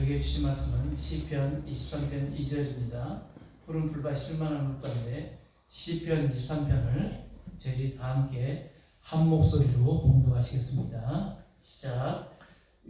우리에게 주신 말씀은 시편 23편 2절입니다. 푸른 풀밭 실만한 물가인데 시편 23편을 저희들이 다 함께 한 목소리로 봉독하시겠습니다. 시작.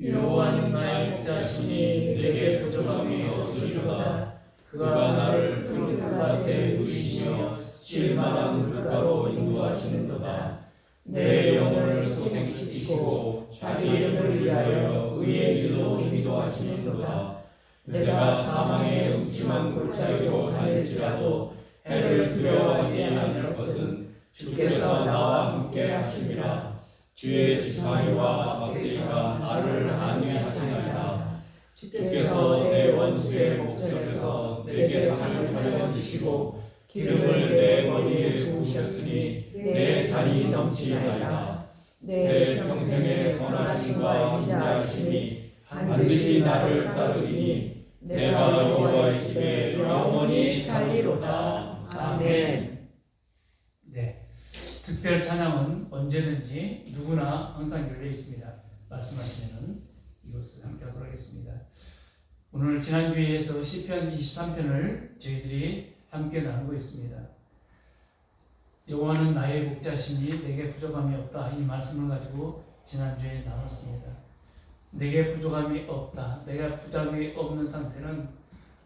여호와는 나의 목자시니 내게 부족함이 없으리로다. 그가 나를 푸른 풀밭에 누이시며 쉴만한 물가로 인도하시는도다. 내 영혼을 소생시키시고 자기 이름을 위하여 의의 길로 인도하시는도다. 내가 사망의 음침한 골짜기로 다닐지라도 해를 두려워하지 않을 것은 주께서 나와 함께 하심이라. 주의 지팡이와 막대기가 나를 안위하시나이다. 주께서 내 원수의 목전에서 내게 상을 차려주시고 기름을 내 머리에 부으셨으니 내 잔이 넘치나이다. 내 평생의 선하심과 인자하심이 반드시 나를 따르리니 내가 여호와의 집에 영원히 살리로다. 아멘. 네, 특별 찬양은 언제든지 누구나 항상 열려 있습니다. 말씀하시면은 이것을 함께 하도록 하겠습니다. 오늘 지난주에 이어서 시편 23편을 저희들이 함께 나누고 있습니다. 여호와는 나의 목자시니 내게 부족함이 없다. 이 말씀을 가지고 지난주에 나눴습니다. 내게 부족함이 없다. 내가 부족함이 없는 상태는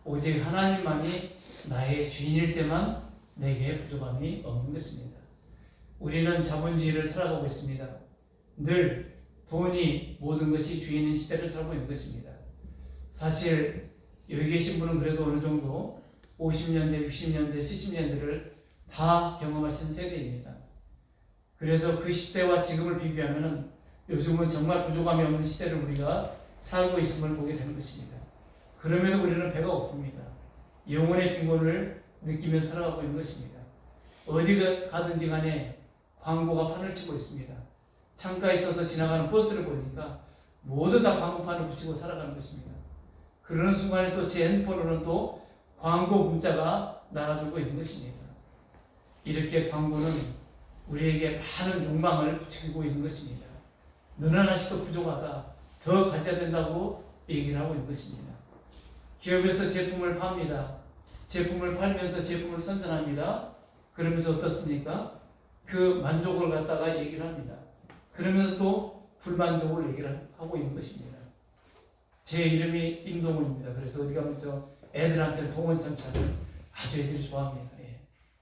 오직 하나님만이 나의 주인일 때만 내게 부족함이 없는 것입니다. 우리는 자본주의를 살아가고 있습니다. 늘 돈이 모든 것이 주인인 시대를 살고 있는 것입니다. 사실 여기 계신 분은 그래도 어느 정도 50년대, 60년대, 70년대를 다 경험하신 세대입니다. 그래서 그 시대와 지금을 비교하면 요즘은 정말 부족함이 없는 시대를 우리가 살고 있음을 보게 되는 것입니다. 그럼에도 우리는 배가 고픕니다. 영혼의 빈곤을 느끼며 살아가고 있는 것입니다. 어디 가든지 간에 광고가 판을 치고 있습니다. 창가에 있어서 지나가는 버스를 보니까 모두 다 광고판을 붙이고 살아가는 것입니다. 그러는 순간에 또 제 핸드폰으로는 또 광고 문자가 날아들고 있는 것입니다. 이렇게 광고는 우리에게 많은 욕망을 부추기고 있는 것입니다. 너는 아직도 부족하다. 더 가져야 된다고 얘기를 하고 있는 것입니다. 기업에서 제품을 팝니다. 제품을 팔면서 제품을 선전합니다. 그러면서 어떻습니까? 그 만족을 갖다가 얘기를 합니다. 그러면서 또 불만족을 얘기를 하고 있는 것입니다. 제 이름이 임동훈입니다. 그래서 어디 가면 저 애들한테 동원참차를 아주 애들이 좋아합니다. 예.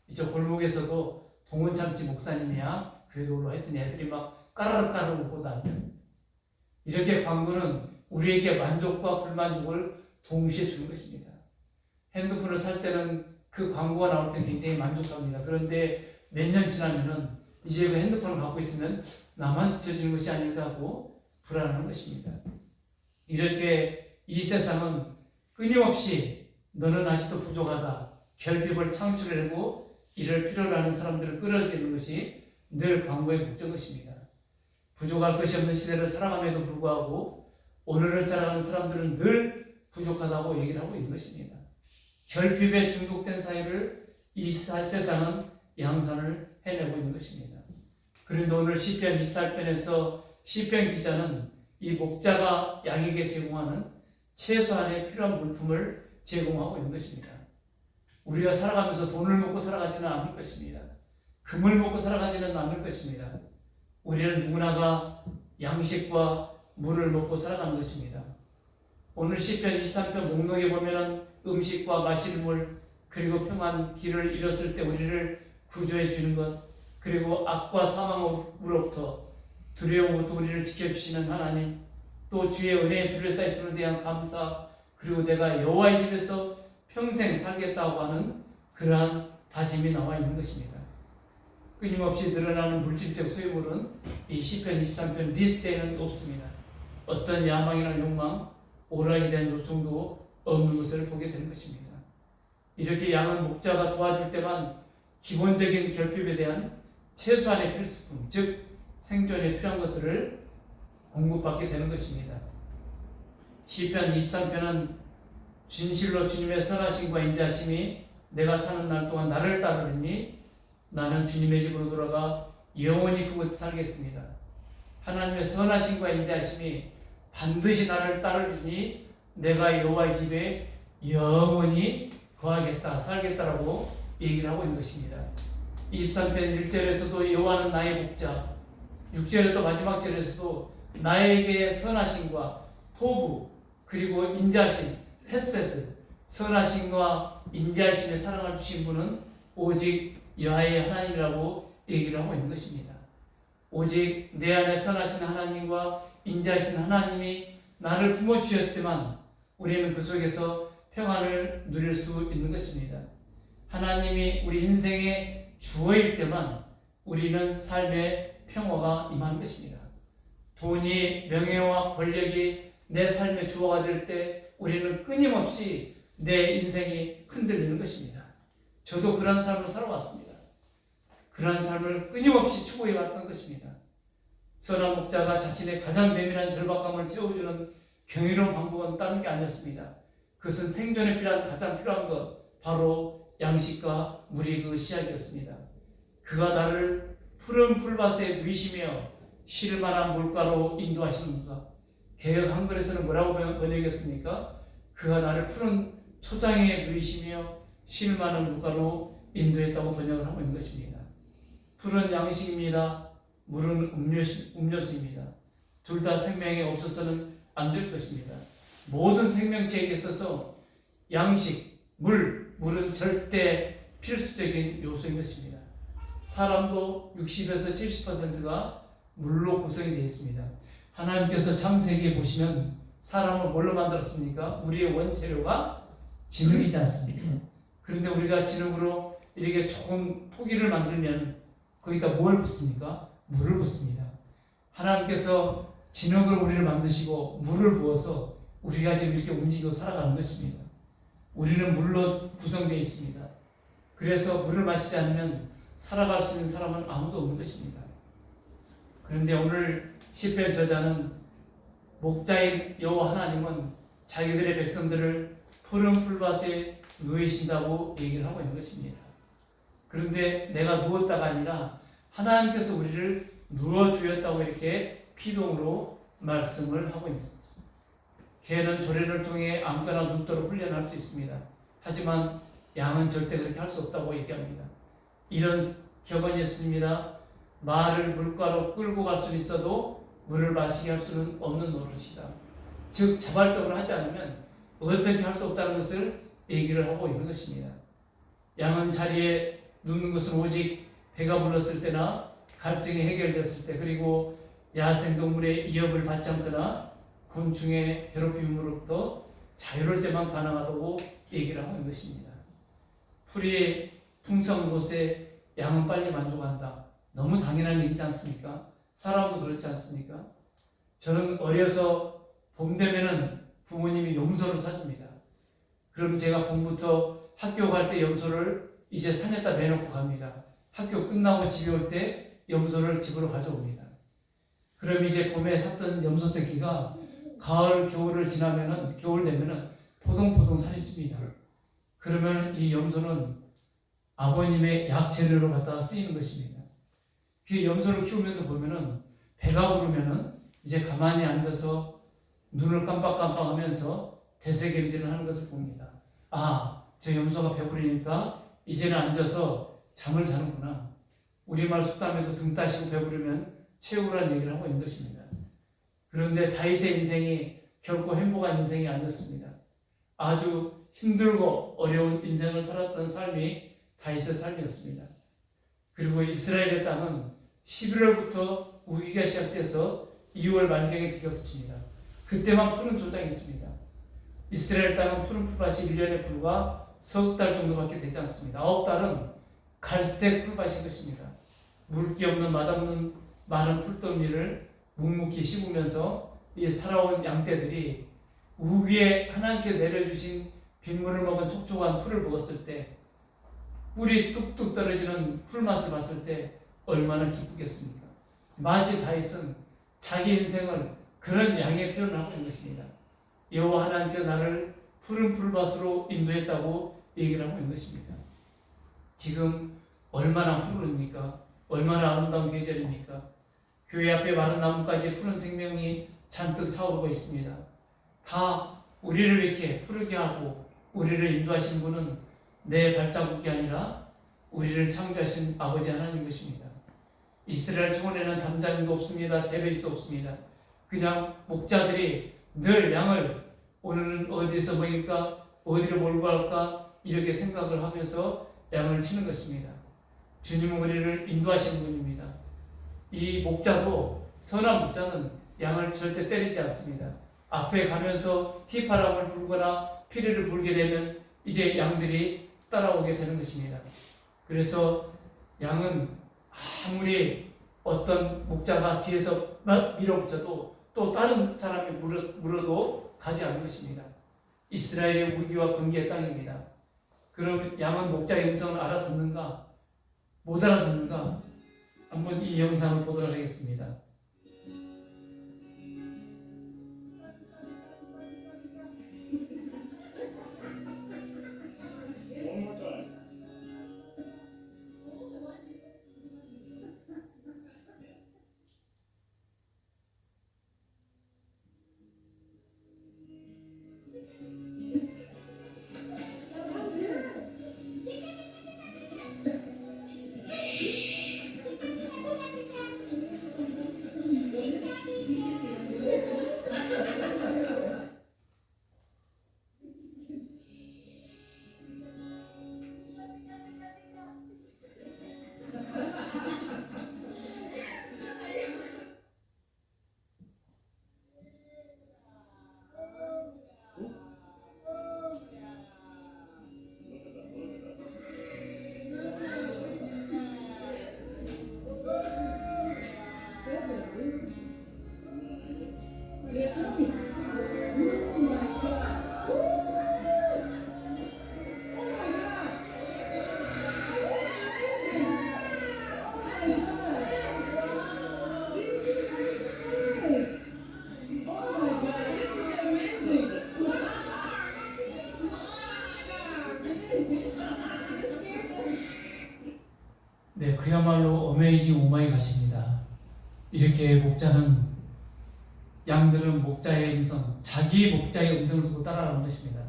이쪽 골목에서도 동원참치 목사님이야 교회로 했더니 애들이 막 까르르 웃고 다녀요. 이렇게 광고는 우리에게 만족과 불만족을 동시에 주는 것입니다. 핸드폰을 살 때는 그 광고가 나올 때 굉장히 만족합니다. 그런데 몇 년 지나면은 이제 그 핸드폰을 갖고 있으면 나만 뒤처지는 것이 아닐까 하고 불안한 것입니다. 이렇게 이 세상은 끊임없이 너는 아직도 부족하다. 결핍을 창출하려고 이를 필요로 하는 사람들을 끌어들이는 것이 늘 광고의 목적인 것입니다. 부족할 것이 없는 시대를 살아감에도 불구하고 오늘을 살아가는 사람들은 늘 부족하다고 얘기를 하고 있는 것입니다. 결핍에 중독된 사회를 이 세상은 양산을 해내고 있는 것입니다. 그런데 오늘 시편 24편에서 시편 기자는 이 목자가 양에게 제공하는 최소한의 필요한 물품을 제공하고 있는 것입니다. 우리가 살아가면서 돈을 먹고 살아가지는 않을 것입니다. 금을 먹고 살아가지는 않을 것입니다. 우리는 누구나가 양식과 물을 먹고 살아가는 것입니다. 오늘 시편 23편 목록에 보면은 음식과 마실 물 그리고 평안 길을 잃었을 때 우리를 구조해 주는 것 그리고 악과 사망으로부터 두려움으로부터 우리를 지켜주시는 하나님 또 주의 은혜에 둘러싸여 있음에 대한 감사 그리고 내가 여호와의 집에서 평생 살겠다고 하는 그러한 다짐이 나와 있는 것입니다. 끊임없이 늘어나는 물질적 소유물은 이 시편 23편 리스트에는 없습니다. 어떤 야망이나 욕망, 오락에 대한 요청도 없는 것을 보게 되는 것입니다. 이렇게 양은 목자가 도와줄 때만 기본적인 결핍에 대한 최소한의 필수품, 즉 생존에 필요한 것들을 공급받게 되는 것입니다. 시편 23편은 진실로 주님의 선하심과 인자하심이 내가 사는 날 동안 나를 따르리니 나는 주님의 집으로 돌아가 영원히 그곳에 살겠습니다. 하나님의 선하심과 인자하심이 반드시 나를 따르리니 내가 여호와의 집에 영원히 거하겠다, 살겠다라고 얘기를 하고 있는 것입니다. 23편 1절에서도 여호와는 나의 목자, 6절에 또 마지막 절에서도 나에게 선하심과 토부, 그리고 인자심, 헤세드, 선하심과 인자심의 사랑을 주신 분은 오직 여호와의 하나님이라고 얘기를 하고 있는 것입니다. 오직 내 안에 선하신 하나님과 인자하신 하나님이 나를 품어주셨지만 우리는 그 속에서 평안을 누릴 수 있는 것입니다. 하나님이 우리 인생의 주어일 때만 우리는 삶의 평화가 임하는 것입니다. 돈이, 명예와 권력이 내 삶의 주어가 될 때 우리는 끊임없이 내 인생이 흔들리는 것입니다. 저도 그런 삶을 살아왔습니다. 그런 삶을 끊임없이 추구해 왔던 것입니다. 선한 목자가 자신의 가장 내면한 절박함을 채워주는 경이로운 방법은 다른 게 아니었습니다. 그것은 생존에 가장 필요한 것, 바로 양식과 물이 그 시작이었습니다. 그가 나를 푸른 풀밭에 누이시며 쉴 만한 물가로 인도하시는가. 개역 한글에서는 뭐라고 번역했습니까? 그가 나를 푸른 초장에 누이시며 쉴 만한 물가로 인도했다고 번역을 하고 있는 것입니다. 풀은 양식입니다. 물은 음료수입니다. 둘 다 생명에 없어서는 안 될 것입니다. 모든 생명체에게 있어서 양식, 물은 절대 필수적인 요소인 것입니다. 사람도 60에서 70%가 물로 구성이 되어 있습니다. 하나님께서 창세기에 보시면 사람을 뭘로 만들었습니까? 우리의 원재료가 진흙이지 않습니까? 그런데 우리가 진흙으로 이렇게 조금 토기를 만들면 거기다 뭘 붓습니까? 물을 붓습니다. 하나님께서 진흙으로 우리를 만드시고 물을 부어서 우리가 지금 이렇게 움직이고 살아가는 것입니다. 우리는 물로 구성되어 있습니다. 그래서 물을 마시지 않으면 살아갈 수 있는 사람은 아무도 없는 것입니다. 그런데 오늘 시편 저자는 목자인 여호와 하나님은 자기들의 백성들을 푸른 풀밭에 누이신다고 얘기를 하고 있는 것입니다. 그런데 내가 누웠다가 아니라 하나님께서 우리를 누워주었다고 이렇게 피동으로 말씀을 하고 있습니다. 개는 조련을 통해 아무거나 눕도록 훈련할 수 있습니다. 하지만 양은 절대 그렇게 할 수 없다고 얘기합니다. 이런 격언이 있습니다. 말을 물가로 끌고 갈 수는 있어도 물을 마시게 할 수는 없는 노릇이다. 즉 자발적으로 하지 않으면 어떻게 할 수 없다는 것을 얘기를 하고 있는 것입니다. 양은 자리에 눕는 것은 오직 배가 불렀을 때나 갈증이 해결됐을 때, 그리고 야생동물의 위협을 받지 않거나 곤충의 괴롭힘으로부터 자유로울 때만 가능하다고 얘기를 하고 있는 것입니다. 풀이 풍성한 곳에 양은 빨리 만족한다. 너무 당연한 얘기지 않습니까? 사람도 그렇지 않습니까? 저는 어려서 봄 되면은 부모님이 염소를 사줍니다. 그럼 제가 봄부터 학교 갈 때 염소를 이제 산에다 내놓고 갑니다. 학교 끝나고 집에 올 때 염소를 집으로 가져옵니다. 그럼 이제 봄에 샀던 염소 새끼가 가을, 겨울을 지나면은, 겨울 되면은 포동포동 살이 찝니다. 그러면 이 염소는 아버님의 약재료로 갖다가 쓰이는 것입니다. 그 염소를 키우면서 보면은 배가 부르면은 이제 가만히 앉아서 눈을 깜빡깜빡 하면서 대세겜질을 하는 것을 봅니다. 아, 저 염소가 배부르니까 이제는 앉아서 잠을 자는구나. 우리말 속담에도 등 따시고 배부르면 채우라는 얘기를 하고 있는 것입니다. 그런데 다윗의 인생이 결코 행복한 인생이 아니었습니다. 아주 힘들고 어려운 인생을 살았던 삶이 다윗의 삶이었습니다. 그리고 이스라엘의 땅은 11월부터 우기가 시작돼서 2월 말경에 비가 그칩니다. 그때만 푸른 조장이 있습니다. 이스라엘 땅은 푸른 풀밭이 1년에 불과 석 달 정도밖에 되지 않습니다. 9달은 갈색 풀밭인 것입니다. 물기 없는 맛없는 많은 풀더미를 묵묵히 씹으면서 이 살아온 양떼들이 우기에 하나님께 내려주신 빗물을 먹은 촉촉한 풀을 먹었을 때, 꿀이 뚝뚝 떨어지는 풀맛을 봤을 때 얼마나 기쁘겠습니까? 마치 다윗은 자기 인생을 그런 양의 표현을 하고 있는 것입니다. 여호와 하나님께서 나를 푸른 풀밭으로 인도했다고 얘기를 하고 있는 것입니다. 지금 얼마나 푸르니까, 얼마나 아름다운 계절입니까? 교회 앞에 마른 나뭇가지에 푸른 생명이 잔뜩 차오르고 있습니다. 다 우리를 이렇게 푸르게 하고 우리를 인도하신 분은 내 발자국이 아니라 우리를 창조하신 아버지 하나님 것입니다. 이스라엘 청원에는 담장도 없습니다. 재배지도 없습니다. 그냥 목자들이 늘 양을 오늘은 어디서 먹일까? 어디로 몰고 갈까? 이렇게 생각을 하면서 양을 치는 것입니다. 주님은 우리를 인도하시는 분입니다. 이 목자도, 선한 목자는 양을 절대 때리지 않습니다. 앞에 가면서 휘파람을 불거나 피리를 불게 되면 이제 양들이 따라오게 되는 것입니다. 그래서 양은 아무리 어떤 목자가 뒤에서 밀어붙여도 또 다른 사람이 물어도 가지 않는 것입니다. 이스라엘의 무기와 번개의 땅입니다. 그럼 양은 목자의 음성을 알아듣는가? 못 알아듣는가? 한번 이 영상을 보도록 하겠습니다. 네, 그야말로 어메이징 오마이 갓입니다. 이렇게 목자는, 양들은 목자의 음성, 자기 목자의 음성을 듣고 따라가는 것입니다.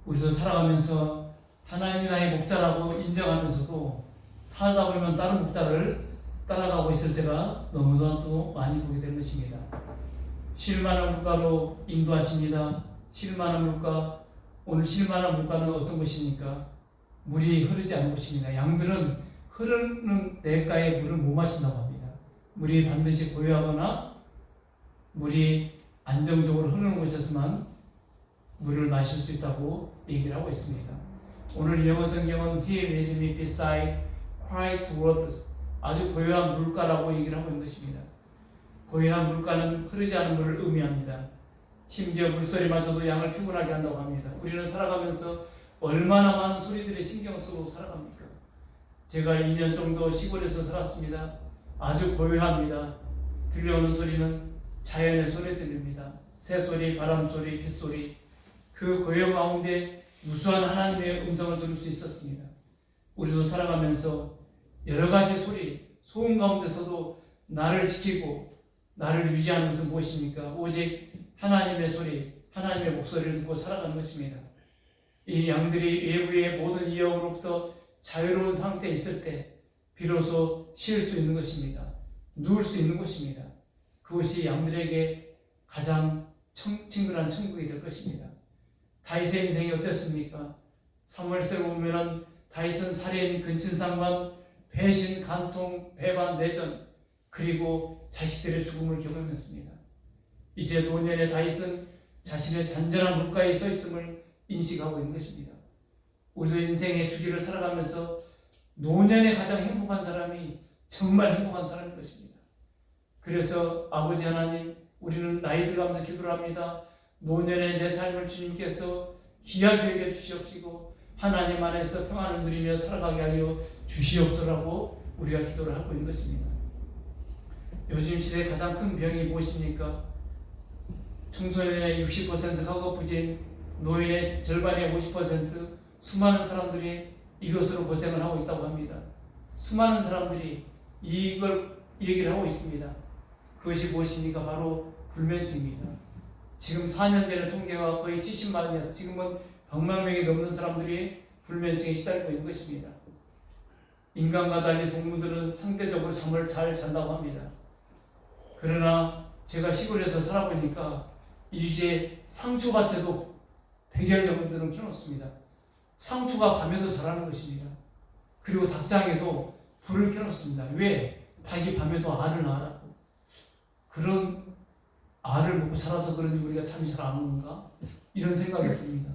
우리도 살아가면서 하나님이 나의 목자라고 인정하면서도 살다 보면 다른 목자를 따라가고 있을 때가 너무나도 많이 보게 되는 것입니다. 쉴만한 물가로 인도하십니다. 쉴만한 물가, 오늘 쉴만한 물가는 어떤 것입니까? 물이 흐르지 않는 곳입니다. 양들은 흐르는 냇가에 물을 못 마신다고 합니다. 물이 반드시 고요하거나 물이 안정적으로 흐르는 곳에서만 물을 마실 수 있다고 얘기를 하고 있습니다. 오늘 영어 성경은 He leads me beside quiet waters, 아주 고요한 물가라고 얘기를 하고 있는 것입니다. 고요한 물가는 흐르지 않은 물을 의미합니다. 심지어 물소리마저도 양을 피곤하게 한다고 합니다. 우리는 살아가면서 얼마나 많은 소리들에 신경을 쓰고 살아갑니까? 제가 2년 정도 시골에서 살았습니다. 아주 고요합니다. 들려오는 소리는 자연의 소리들입니다. 새소리, 바람소리, 빗소리. 그 고요 가운데 무수한 하나님의 음성을 들을 수 있었습니다. 우리도 살아가면서 여러 가지 소리, 소음 가운데서도 나를 지키고 나를 유지하는 것은 무엇입니까? 오직 하나님의 소리, 하나님의 목소리를 듣고 살아가는 것입니다. 이 양들이 외부의 모든 위협으로부터 자유로운 상태에 있을 때 비로소 쉴 수 있는 것입니다. 누울 수 있는 곳입니다. 그것이 양들에게 가장 친근한 천국이 될 것입니다. 다윗의 인생이 어땠습니까? 사무엘서를 보면은 다윗은 살인, 근친상간, 배신, 간통, 배반, 내전, 그리고 자식들의 죽음을 경험했습니다. 이제 노년의 다윗은 자신의 잔잔한 물가에 서 있음을 인식하고 있는 것입니다. 우리도 인생의 주기를 살아가면서 노년에 가장 행복한 사람이 정말 행복한 사람인 것입니다. 그래서 아버지 하나님, 우리는 나이 들어가면서 기도를 합니다. 노년의 내 삶을 주님께서 귀하게 여겨 주시옵시고 하나님 안에서 평안을 누리며 살아가게 하여 주시옵소라고 우리가 기도를 하고 있는 것입니다. 요즘 시대의 가장 큰 병이 무엇입니까? 청소년의 60% 학업부진, 노인의 절반의 50%, 수많은 사람들이 이것으로 고생을 하고 있다고 합니다. 수많은 사람들이 이걸 얘기를 하고 있습니다. 그것이 무엇입니까? 바로 불면증입니다. 지금 4년 전의 통계가 거의 70만 명에서 지금은 100만 명이 넘는 사람들이 불면증에 시달리고 있는 것입니다. 인간과 달리 동물들은 상대적으로 잠을 잘 잔다고 합니다. 그러나 제가 시골에서 살아보니까 이제 상추밭에도 100여 정도는 켜놓습니다. 상추가 밤에도 자라는 것입니다. 그리고 닭장에도 불을 켜놓습니다. 왜? 닭이 밤에도 알을 낳으라고. 그런 알을 먹고 자라서 그런지 우리가 잠이 잘 안 오는가? 이런 생각이 듭니다.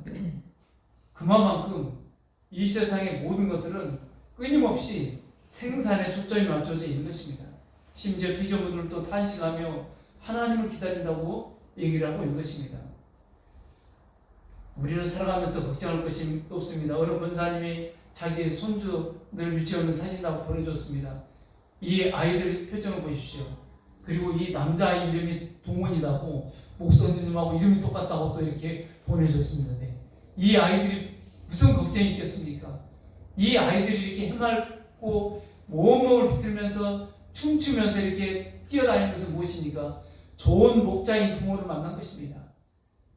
그만큼 이 세상의 모든 것들은 끊임없이 생산에 초점이 맞춰져 있는 것입니다. 심지어 비전문들도 탄식하며 하나님을 기다린다고 얘기를 하고 있는 것입니다. 우리는 살아가면서 걱정할 것이 없습니다. 어느 권사님이 자기 손주들 유치원을 사진하고 보내줬습니다. 이 아이들 표정을 보십시오. 그리고 이 남자아이 이름이 동원이라고 목사님하고 이름이 똑같다고 또 이렇게 보내줬습니다. 네. 이 아이들이 무슨 걱정이 있겠습니까? 이 아이들이 이렇게 해맑고 모험을 비틀면서 춤추면서 이렇게 뛰어다니는 것은 무엇입니까? 좋은 목자인 부모를 만난 것입니다.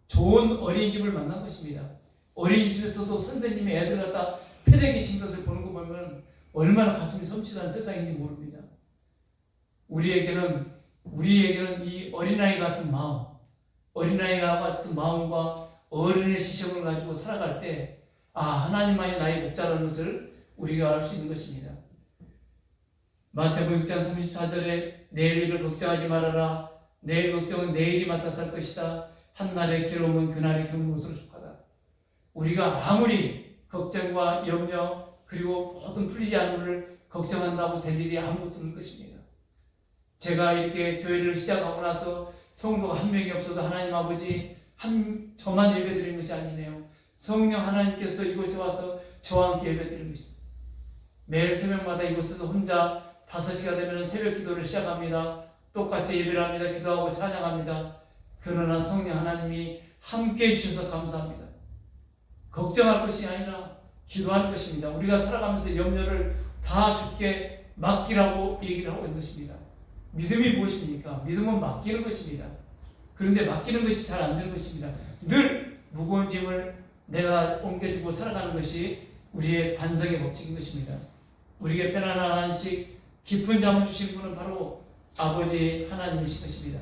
좋은 어린이집을 만난 것입니다. 어린이집에서도 선생님이 애들 갖다 패대기 친 것을 보는 거 보면 얼마나 가슴이 섬찟한 세상인지 모릅니다. 우리에게는 이 어린아이 같은 마음, 어린아이가 같은 마음과 어른의 시선을 가지고 살아갈 때 하나님만이 나의 목자라는 것을 우리가 알 수 있는 것입니다. 마태복음 6장 34절에 내일 일을 걱정하지 말아라. 내일 걱정은 내일이 맡아서 할 것이다. 한날의 괴로움은 그날의 겪는 것으로 속하다. 우리가 아무리 걱정과 염려 그리고 모든 풀리지 않은 것을 걱정한다고 될 일이 아무것도 없는 것입니다. 제가 이렇게 교회를 시작하고 나서 성도가 한 명이 없어도 하나님 아버지 저만 예배드리는 것이 아니네요. 성령 하나님께서 이곳에 와서 저와 함께 예배드리는 것입니다. 매일 새벽마다 이곳에서 혼자 5시가 되면 새벽 기도를 시작합니다. 똑같이 예배를 합니다. 기도하고 찬양합니다. 그러나 성령 하나님이 함께 해주셔서 감사합니다. 걱정할 것이 아니라 기도하는 것입니다. 우리가 살아가면서 염려를 다 주께 맡기라고 얘기를 하고 있는 것입니다. 믿음이 무엇입니까? 믿음은 맡기는 것입니다. 그런데 맡기는 것이 잘 안 되는 것입니다. 늘 무거운 짐을 내가 옮겨주고 살아가는 것이 우리의 관성의 법칙인 것입니다. 우리에게 편안한 안식, 깊은 잠을 주신 분은 바로 아버지 하나님이신 것입니다.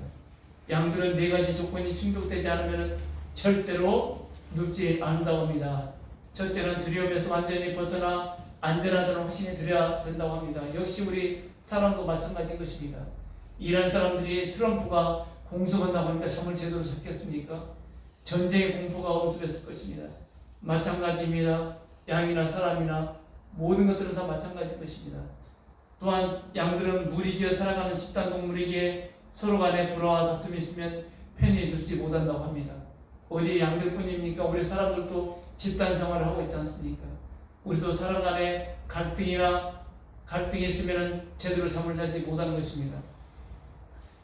양들은 4가지 조건이 충족되지 않으면 절대로 눕지 않는다고 합니다. 첫째는 두려움에서 완전히 벗어나 안전하다는 확신이 들어야 된다고 합니다. 역시 우리 사람도 마찬가지인 것입니다. 이란 사람들이 트럼프가 공석한다고 하니까 잠을 제대로 잤겠습니까? 전쟁의 공포가 엄습했을 것입니다. 마찬가지입니다. 양이나 사람이나 모든 것들은 다 마찬가지인 것입니다. 또한 양들은 무리지어 살아가는 집단 동물에게 서로 간에 불화와 다툼이 있으면 편히 두지 못한다고 합니다. 어디 양들뿐입니까? 우리 사람들도 집단 생활을 하고 있지 않습니까? 우리도 사람 간에 갈등이 있으면 제대로 잠을 자지 못하는 것입니다.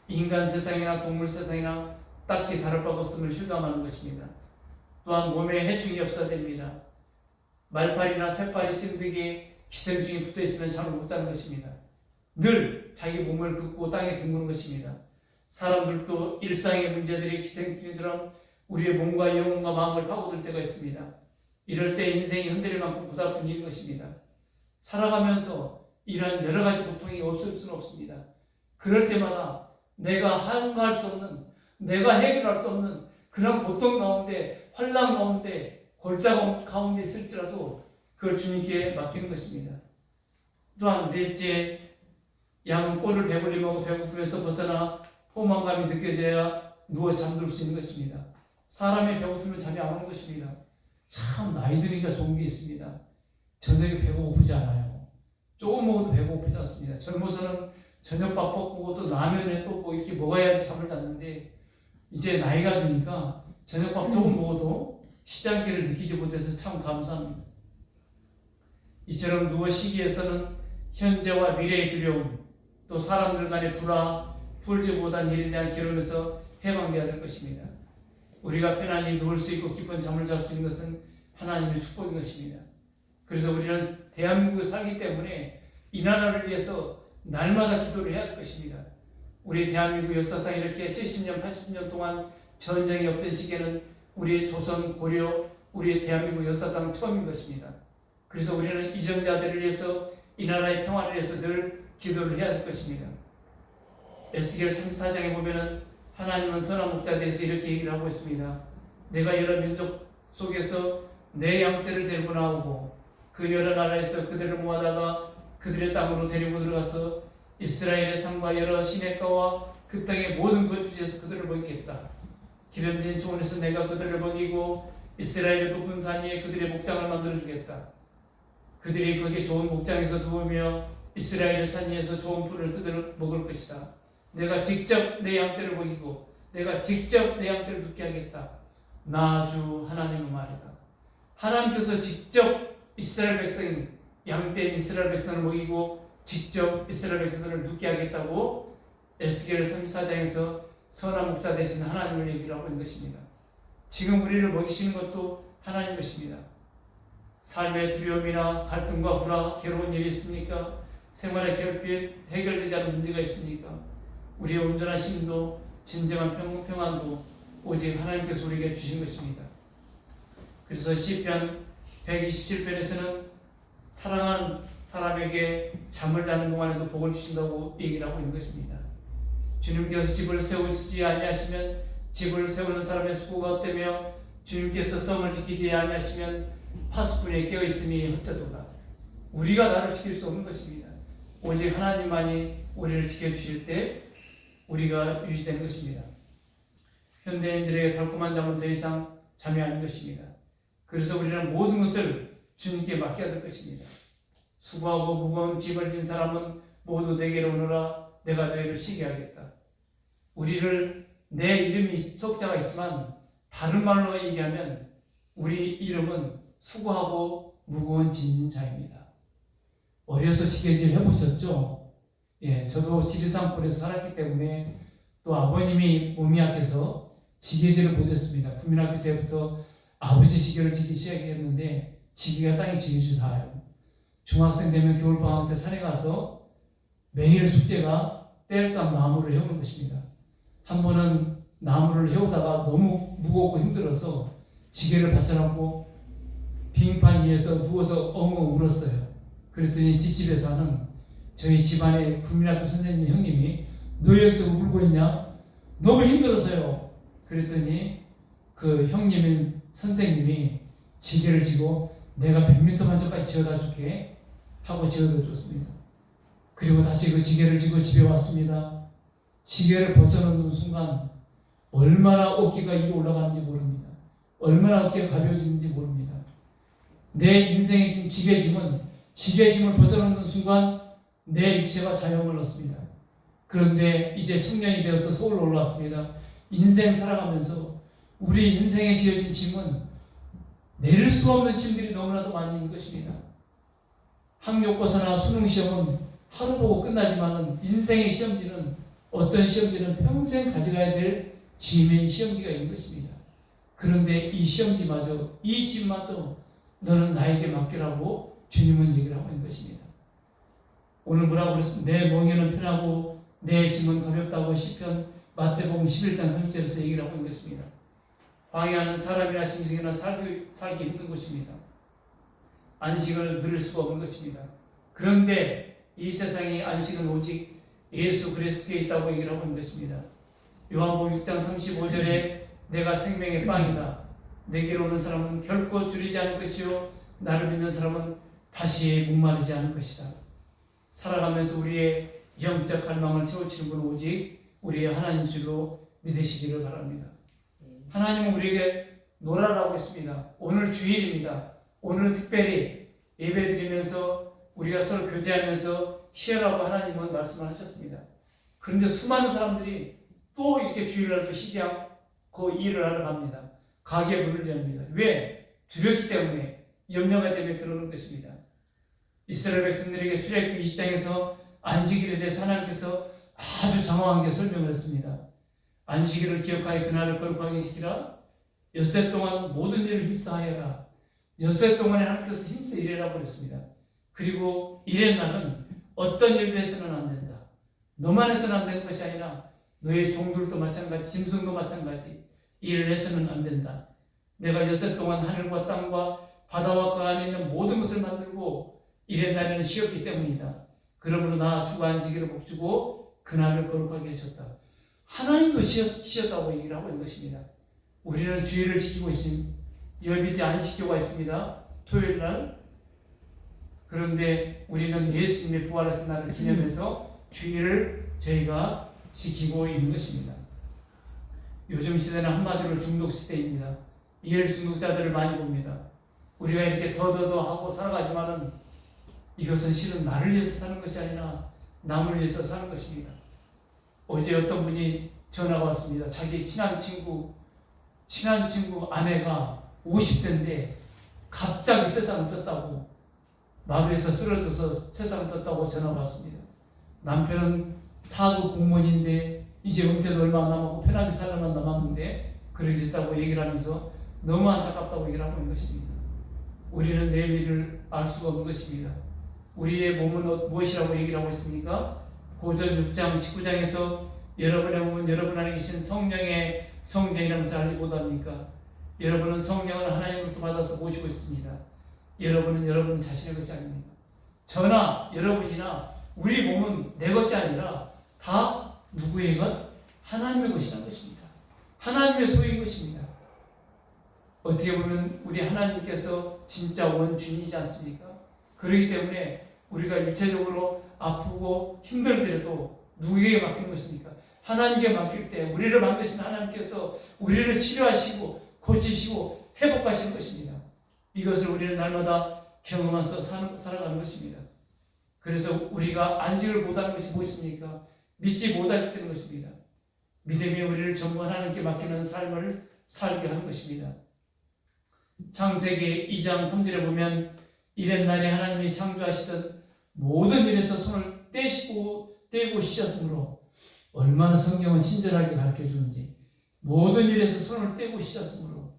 인간 세상이나 동물 세상이나 딱히 다를 바가 없음을 실감하는 것입니다. 또한 몸에 해충이 없어야 됩니다. 말팔이나 새팔이 찐득이 기생충이 붙어있으면 잠을 못 자는 것입니다. 늘 자기 몸을 긋고 땅에 뒹구는 것입니다. 사람들도 일상의 문제들이 기생충처럼 우리의 몸과 영혼과 마음을 파고들 때가 있습니다. 이럴 때 인생이 흔들릴 만큼 고달픈 일인 것입니다. 살아가면서 이런 여러 가지 고통이 없을 수는 없습니다. 그럴 때마다 내가 한가할 수 없는, 내가 해결할 수 없는 그런 고통 가운데, 환난 가운데, 골자 가운데 있을지라도 그걸 주님께 맡기는 것입니다. 또한 넷째, 양은 꼴을 배불리 먹어 배고프면서 벗어나 포만감이 느껴져야 누워 잠들 수 있는 것입니다. 사람이 배고프면 잠이 안 오는 것입니다. 참 나이 드니까 좋은 게 있습니다. 저녁에 배고프지 않아요. 조금 먹어도 배고프지 않습니다. 젊어서는 저녁밥 먹고 또 라면에 또 뭐 이렇게 먹어야지 잠을 잤는데 이제 나이가 드니까 저녁밥 조금 먹어도 시장기를 느끼지 못해서 참 감사합니다. 이처럼 누워 쉬기에서는 현재와 미래의 두려움, 또 사람들 간의 불화, 풀지 못한 일에 대한 괴로움에서 해방되어야 될 것입니다. 우리가 편안히 누울 수 있고 깊은 잠을 잘 수 있는 것은 하나님의 축복인 것입니다. 그래서 우리는 대한민국에 살기 때문에 이 나라를 위해서 날마다 기도를 해야 할 것입니다. 우리 대한민국 역사상 이렇게 70년, 80년 동안 전쟁이 없던 시기에는 우리의 조선, 고려, 우리의 대한민국 역사상 처음인 것입니다. 그래서 우리는 이정자들을 위해서 이 나라의 평화를 위해서 늘 기도를 해야 될 것입니다. 에스겔 34장에 보면은 하나님은 선한 목자에 대해서 이렇게 얘기를 하고 있습니다. 내가 여러 민족 속에서 내 양떼를 데리고 나오고 그 여러 나라에서 그들을 모아다가 그들의 땅으로 데리고 들어가서 이스라엘의 산과 여러 시냇가와 그 땅의 모든 거주지에서 그들을 먹이겠다. 기름진 초원에서 내가 그들을 먹이고 이스라엘의 높은 산 위에 그들의 목장을 만들어주겠다. 그들이 거기에 좋은 목장에서 누우며 이스라엘의 산 위에서 좋은 풀을 뜯어 먹을 것이다. 내가 직접 내 양떼를 먹이고 내가 직접 내 양떼를 눕게 하겠다. 나 주 하나님의 말이다. 하나님께서 직접 이스라엘 백성, 양떼인 이스라엘 백성을 먹이고 직접 이스라엘 백성을 눕게 하겠다고 에스겔 34장에서 선한 목자 되신 하나님을 얘기를 하고 있는 것입니다. 지금 우리를 먹이시는 것도 하나님 것입니다. 삶의 두려움이나 갈등과 불화, 괴로운 일이 있습니까? 생활의 괴롭힘, 해결되지 않은 문제가 있습니까? 우리의 온전한 힘도 진정한 평안도 오직 하나님께서 우리에게 주신 것입니다. 그래서 시편 127편에서는 사랑하는 사람에게 잠을 자는 동안에도 복을 주신다고 얘기를 하고 있는 것입니다. 주님께서 집을 세우시지 아니하시면 집을 세우는 사람의 수고가 헛되며 주님께서 성을 지키지 아니하시면 파수꾼이 깨어있음이 헛되도다. 우리가 나를 지킬 수 없는 것입니다. 오직 하나님만이 우리를 지켜주실 때 우리가 유지되는 것입니다. 현대인들에게 달콤한 잠은 더 이상 잠이 아닌 것입니다. 그래서 우리는 모든 것을 주님께 맡겨야 될 것입니다. 수고하고 무거운 짐을 진 사람은 모두 내게로 오너라. 내가 너희를 쉬게 하겠다. 우리를 내 이름이 석자가 있지만 다른 말로 얘기하면 우리 이름은 수고하고 무거운 짐진 자입니다. 어려서 지게질 해보셨죠? 예, 저도 지리산골에서 살았기 때문에 또 아버님이 몸이 약해서 지게질을 못했습니다. 국민학교 때부터 아버지 지게를 지기 시작했는데 지게가 땅에 지게질 닿아요. 중학생 되면 겨울방학 때 산에 가서 매일 숙제가 땔감 나무를 해오는 것입니다. 한 번은 나무를 해오다가 너무 무겁고 힘들어서 지게를 받쳐놓고 빙판 위에서 누워서 엉엉 울었어요. 그랬더니 뒷집에서 하는 저희 집안의 국민학교 선생님 형님이 너 여기서 울고 있냐? 너무 힘들어서요. 그랬더니 그 형님인 선생님이 지게를 지고 내가 100m만 저까지 지어다 줄게 하고 지어다 줬습니다. 그리고 다시 그 지게를 지고 집에 왔습니다. 지게를 벗어놓는 순간 얼마나 어깨가 위로 올라가는지 모릅니다. 얼마나 어깨가 가벼워지는지 모릅니다. 내 인생에 진 지게짐을 벗어놓는 순간 내 육체가 자유함을 얻습니다. 그런데 이제 청년이 되어서 서울로 올라왔습니다. 인생 살아가면서 우리 인생에 지어진 짐은 내릴 수 없는 짐들이 너무나도 많이 있는 것입니다. 학력고사나 수능시험은 하루 보고 끝나지만 인생의 시험지는 어떤 시험지는 평생 가져가야 될 짐인 시험지가 있는 것입니다. 그런데 이 시험지마저, 이 짐마저 너는 나에게 맡기라고 주님은 얘기를 하고 있는 것입니다. 오늘 뭐라고 그랬습니까? 내 멍에는 편하고 내 짐은 가볍다고 시편 마태복음 11장 3절에서 얘기를 하고 있는 것입니다. 광야는 사람이나 짐승이나 살기 힘든 곳입니다. 안식을 누릴 수가 없는 것입니다. 그런데 이 세상의 안식은 오직 예수 그리스도께 있다고 얘기를 하고 있는 것입니다. 요한복음 6장 35절에 내가 생명의 빵이다. 내게로 오는 사람은 결코 줄이지 않을 것이요 나를 믿는 사람은 다시 목마르지 않을 것이다. 살아가면서 우리의 영적 갈망을 채워치는 건 오직 우리의 하나님 줄로 믿으시기를 바랍니다. 하나님은 우리에게 놀아라고 했습니다. 오늘 주일입니다. 오늘은 특별히 예배드리면서 우리가 서로 교제하면서 쉬어라고 하나님은 말씀을 하셨습니다. 그런데 수많은 사람들이 또 이렇게 주일날도 쉬지 않고 일을 하러 갑니다. 가게 문을 엽니다. 왜? 두렵기 때문에, 염려가 때문에 그러는 것입니다. 이스라엘 백성들에게 출애굽기 20장에서 안식일에 대해서 하나님께서 아주 장황하게 설명을 했습니다. 안식일을 기억하여 그날을 거룩하게 지키라. 엿새 동안 모든 일을 힘써하여라. 엿새 동안에 하나님께서 힘써 일해라고 그랬습니다. 그리고 일의 날은 어떤 일도 해서는 안 된다. 너만 해서는 안 되는 것이 아니라 너의 종들도 마찬가지, 짐승도 마찬가지, 일을 해서는 안 된다. 내가 여섯 동안 하늘과 땅과 바다와 그 안에 있는 모든 것을 만들고 이래 날에는 쉬었기 때문이다. 그러므로 나 주가 안식일을 복주고 그날을 거룩하게 하셨다. 하나님도 쉬었다고 얘기를 하고 있는 것입니다. 우리는 주일을 지키고 있습니다. 열비 때 안식교가 있습니다. 토요일 날. 그런데 우리는 예수님의 부활하신 날을 기념해서 주일을 저희가 지키고 있는 것입니다. 요즘 시대는 한마디로 중독 시대입니다. 일 중독자들을 많이 봅니다. 우리가 이렇게 더더더 하고 살아가지만은 이것은 실은 나를 위해서 사는 것이 아니라 남을 위해서 사는 것입니다. 어제 어떤 분이 전화가 왔습니다. 자기 친한 친구 아내가 50대인데 갑자기 세상을 떴다고, 마루에서 쓰러져서 세상을 떴다고 전화가 왔습니다. 남편은 4급 공무원인데 이제 은퇴도 얼마 안 남았고 편하게 살아만 남았는데 그렇게 됐다고 얘기를 하면서 너무 안타깝다고 얘기를 하고 있는 것입니다. 우리는 내일 일을 알 수가 없는 것입니다. 우리의 몸은 무엇이라고 얘기를 하고 있습니까? 고전 6장 19장에서 여러분의 몸은 여러분 안에 계신 성령의 성전이라는 것을 알지 못합니까? 여러분은 성령을 하나님으로부터 받아서 모시고 있습니다. 여러분은 여러분 자신의 것이 아닙니다. 저나 여러분이나 우리 몸은 내 것이 아니라 다 누구의 것? 하나님의 것이라는 것입니다. 하나님의 소유인 것입니다. 어떻게 보면 우리 하나님께서 진짜 원주인이지 않습니까? 그렇기 때문에 우리가 육체적으로 아프고 힘들더라도 누구에게 맡기는 것입니까? 하나님께 맡길 때 우리를 만드신 하나님께서 우리를 치료하시고 고치시고 회복하시는 것입니다. 이것을 우리는 날마다 경험하면서 살아가는 것입니다. 그래서 우리가 안식을 못하는 것이 무엇입니까? 믿지 못하기 때문인 것입니다. 믿음이 우리를 전부 하나님께 맡기는 삶을 살게 하는 것입니다. 창세기 2장 3절에 보면 이랬날에 하나님이 창조하시던 모든 일에서 손을 떼고 쉬셨으므로, 얼마나 성경은 친절하게 가르쳐주는지, 모든 일에서 손을 떼고 쉬셨으므로,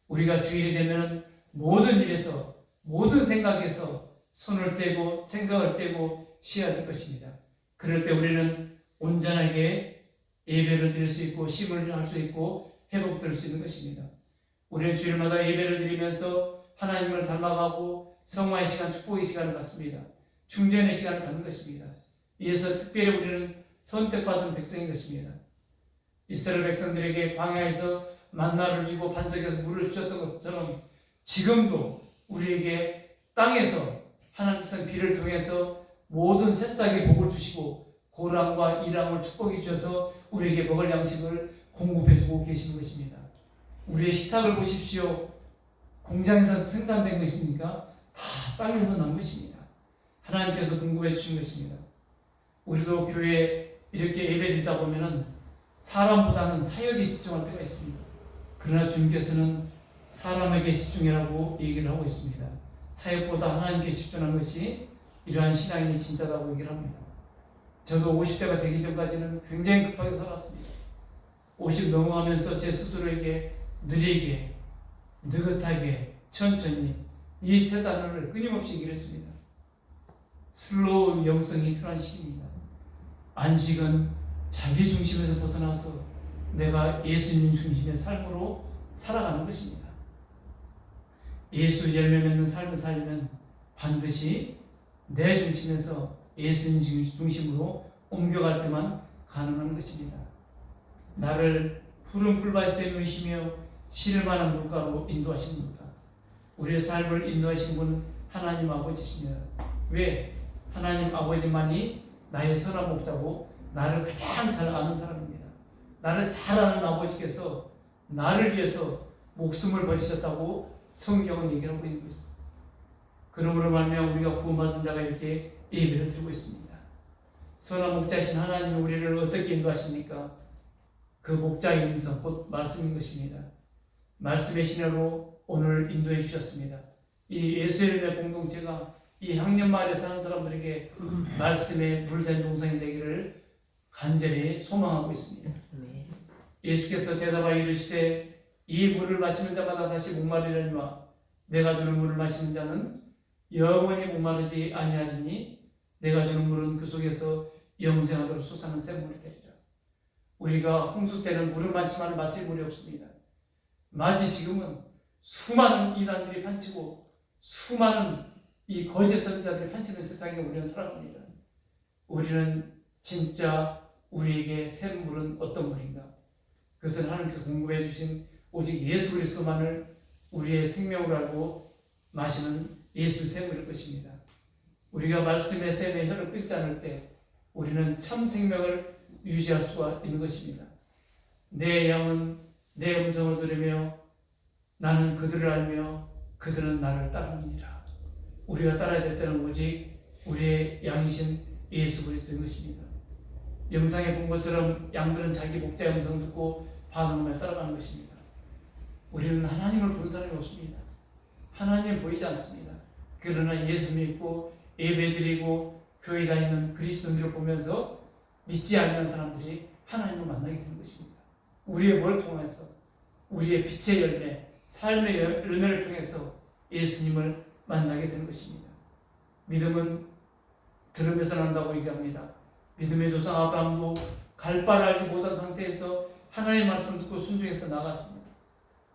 우리가 주일이 되면 모든 일에서 모든 생각에서 손을 떼고 생각을 떼고 쉬어야 될 것입니다. 그럴 때 우리는 온전하게 예배를 드릴 수 있고 쉼을 할 수 있고 회복될 수 있는 것입니다. 우리는 주일마다 예배를 드리면서 하나님을 닮아가고 성화의 시간, 축복의 시간을 갖습니다. 충전의 시간을 갖는 것입니다. 이에서 특별히 우리는 선택받은 백성인 것입니다. 이스라엘 백성들에게 광야에서 만나를 주고 반석에서 물을 주셨던 것처럼 지금도 우리에게 땅에서 하나님께서 비를 통해서 모든 새싹의 복을 주시고 고랑과 이랑을 축복해 주셔서 우리에게 먹을 양식을 공급해 주고 계시는 것입니다. 우리의 식탁을 보십시오. 공장에서 생산된 것입니까? 다 땅에서 난 것입니다. 하나님께서 공급해 주신 것입니다. 우리도 교회에 이렇게 예배드리다 보면은 사람보다는 사역에 집중할 때가 있습니다. 그러나 주님께서는 사람에게 집중이라고 얘기를 하고 있습니다. 사역보다 하나님께 집중하는 것이 이러한 신앙인이 진짜라고 얘기를 합니다. 저도 50대가 되기 전까지는 굉장히 급하게 살았습니다. 50 넘어가면서 제 스스로에게 느리게, 느긋하게, 천천히 이 세 단어를 끊임없이 얘기를 했습니다. 슬로우 영성이 필요한 시기입니다. 안식은 자기 중심에서 벗어나서 내가 예수님 중심의 삶으로 살아가는 것입니다. 예수 열매 맺는 삶을 살면 반드시 내 중심에서 예수님 중심으로 옮겨갈 때만 가능한 것입니다. 나를 푸른 풀밭에 놓이시며 쉴 만한 물가로 인도하시는 분이다. 우리의 삶을 인도하시는 분은 하나님 아버지십니다. 왜? 하나님 아버지만이 나의 선한 목자고 나를 가장 잘 아는 사람입니다. 나를 잘 아는 아버지께서 나를 위해서 목숨을 버리셨다고 성경은 얘기를 하고 있는 것입니다. 그러므로 말미암아 우리가 구원받은 자가 이렇게 예배를 드리고 있습니다. 선한 목자신 하나님이 우리를 어떻게 인도하십니까? 그 목자의 음성, 곧 말씀인 것입니다. 말씀의 신뢰로 오늘 인도해 주셨습니다. 이 예수님의 공동체가 이 향년마을에 사는 사람들에게 말씀의 물된 동성이 되기를 간절히 소망하고 있습니다. 예수께서 대답하여 이르시되 이 물을 마시는 자마다 다시 목마르려니와 내가 주는 물을 마시는 자는 영원히 목마르지 아니하리니 내가 주는 물은 그 속에서 영생하도록 솟아나는 샘물이 되리라. 우리가 홍수 때는 물은 많지만 마실 물이 없습니다. 마치 지금은 수많은 이단들이 판치고 수많은 이 거짓 선지자들이 판치는 세상에 우리는 살아갑니다. 우리는 진짜 우리에게 샘 물은 어떤 물인가? 그것은 하나님께서 공급해 주신 오직 예수 그리스도만을 우리의 생명으로 알고 마시는 예수 샘물일 것입니다. 우리가 말씀의 샘에 혀를 끊지 않을 때 우리는 참 생명을 유지할 수가 있는 것입니다. 내 양은 내 음성을 들으며 나는 그들을 알며 그들은 나를 따르느니라. 우리가 따라야 될 때는 오직 우리의 양이신 예수 그리스도인 것입니다. 영상에 본 것처럼 양들은 자기 목자의 음성 듣고 반응하며 따라가는 것입니다. 우리는 하나님을 본 사람이 없습니다. 하나님을 보이지 않습니다. 그러나 예수 믿고 예배드리고 교회 다니는 그리스도인들을 보면서 믿지 않는 사람들이 하나님을 만나게 되는 것입니다. 우리의 뭘 통해서? 우리의 빛의 열매, 삶의 열매를 통해서 예수님을 만나게 되는 것입니다. 믿음은 들음에서 난다고 얘기합니다. 믿음의 조상 아브라함도 갈 바를 알지 못한 상태에서 하나님의 말씀을 듣고 순종해서 나갔습니다.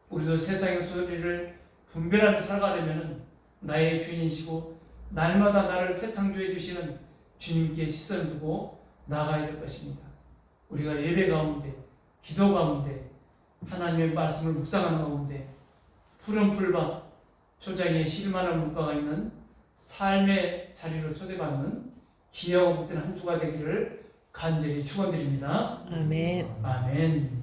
우리도 세상의 소리를 분별하며 살아가려면 나의 주인이시고 날마다 나를 새 창조해 주시는 주님께 시선을 두고 나가야 될 것입니다. 우리가 예배 가운데, 기도 가운데, 하나님의 말씀을 묵상하는 가운데 푸른 풀밭, 초장에 실만한 물가가 있는 삶의 자리로 초대받는 귀하고 복된 한 주가 되기를 간절히 축원드립니다. 아멘. 아멘.